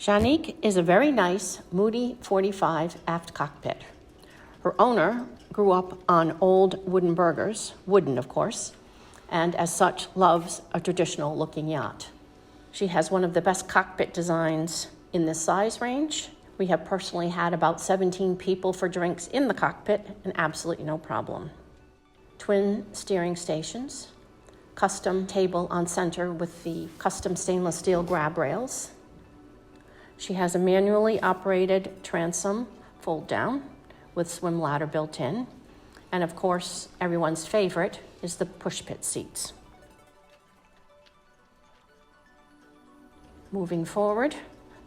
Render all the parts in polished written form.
JANIQUE is a very nice Moody 45 aft cockpit. Her owner grew up on old wooden burgers, wooden of course, and as such loves a traditional looking yacht. She has one of the best cockpit designs in this size range. We have personally had about 17 people for drinks in the cockpit and absolutely no problem. Twin steering stations, custom table on center with the custom stainless steel grab rails. She has a manually operated transom fold down with swim ladder built in. And of course, everyone's favorite is the push pit seats. Moving forward,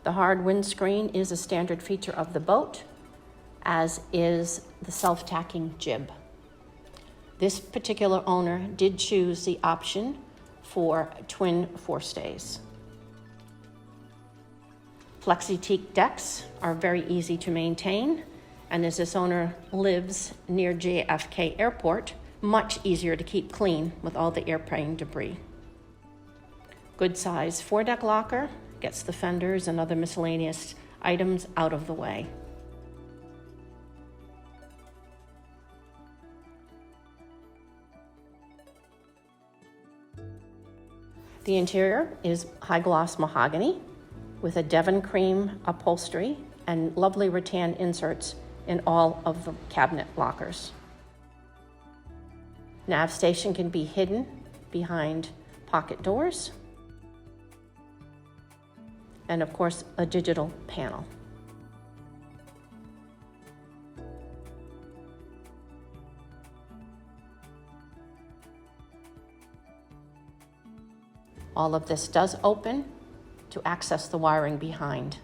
the hard windscreen is a standard feature of the boat, as is the self-tacking jib. This particular owner did choose the option for twin forestays. Flexi teak decks are very easy to maintain, and as this owner lives near JFK Airport, much easier to keep clean with all the airplane debris. Good size foredeck locker gets the fenders and other miscellaneous items out of the way. The interior is high gloss mahogany with a Devon cream upholstery and lovely rattan inserts in all of the cabinet lockers. Nav station can be hidden behind pocket doors. And of course, a digital panel. All of this does open to access the wiring behind.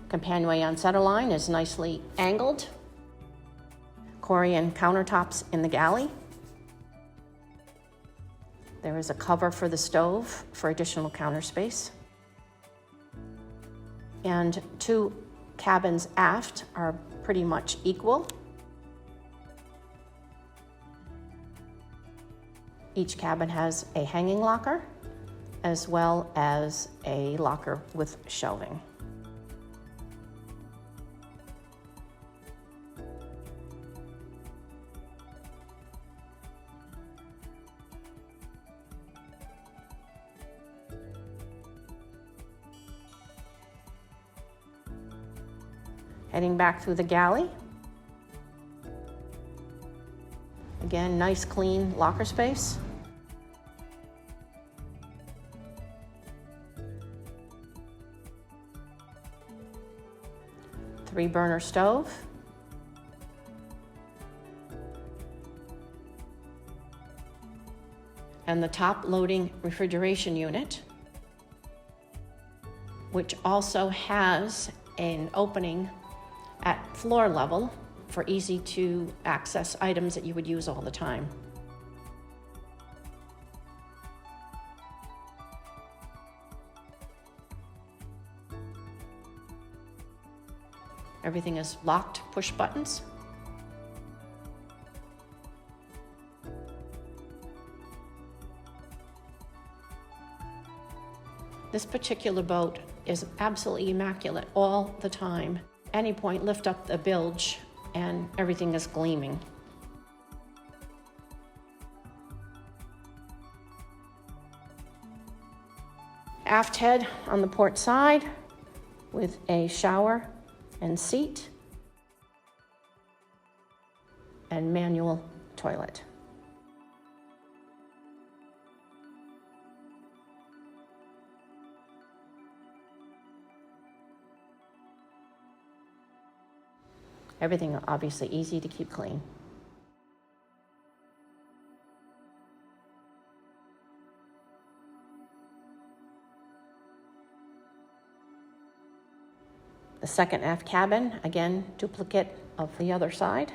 Companionway on centerline is nicely angled. Corian countertops in the galley. There is a cover for the stove for additional counter space. And two cabins aft are pretty much equal. Each cabin has a hanging locker as well as a locker with shelving. Heading back through the galley. Again, nice clean locker space. Three burner stove. And the top loading refrigeration unit, which also has an opening at floor level for easy to access items that you would use all the time. Everything is locked push buttons. This particular boat is absolutely immaculate all the time. Any point, lift up the bilge and everything is gleaming. Aft head on the port side with a shower and seat and manual toilet. Everything obviously easy to keep clean. The second aft cabin, again, duplicate of the other side.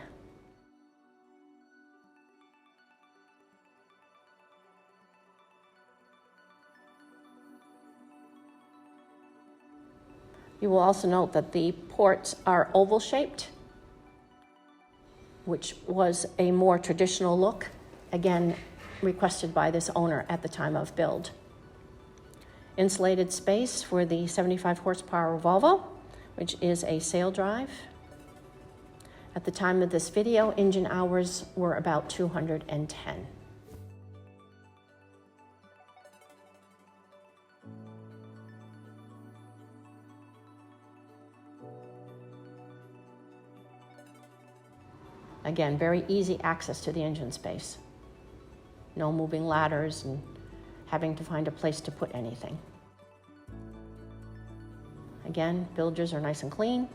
You will also note that the ports are oval shaped, which was a more traditional look, again, requested by this owner at the time of build. insulated space for the 75 horsepower Volvo, which is a sail drive. At the time of this video, engine hours were about 210. Again, very easy access to the engine space. No moving ladders and having to find a place to put anything. Again, bilges are nice and clean.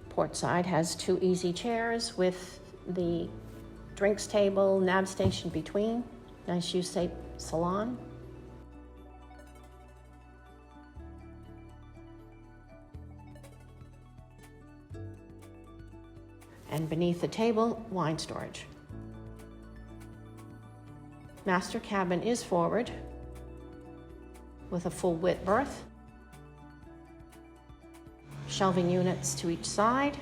Port side has 2 easy chairs with the drinks table, nav station between. Nice U-shaped salon. And beneath the table, wine storage. Master cabin is forward with a full width berth. Shelving units to each side,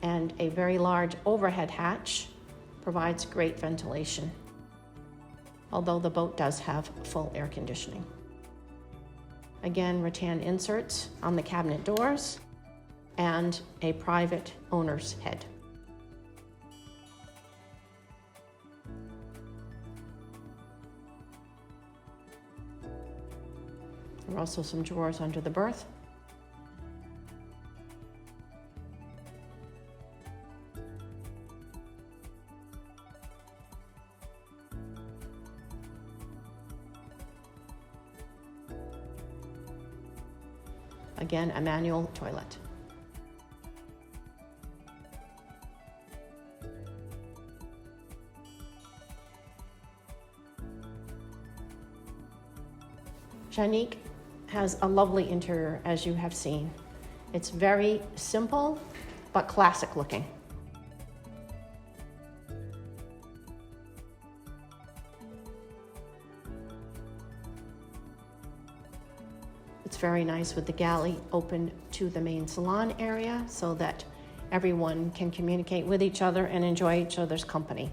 and a very large overhead hatch provides great ventilation, although the boat does have full air conditioning. Again, rattan inserts on the cabinet doors and a private owner's head. There are also some drawers under the berth. Again, a manual toilet. JANIQUE has a lovely interior, as you have seen. It's very simple, but classic looking. It's very nice with the galley open to the main salon area so that everyone can communicate with each other and enjoy each other's company.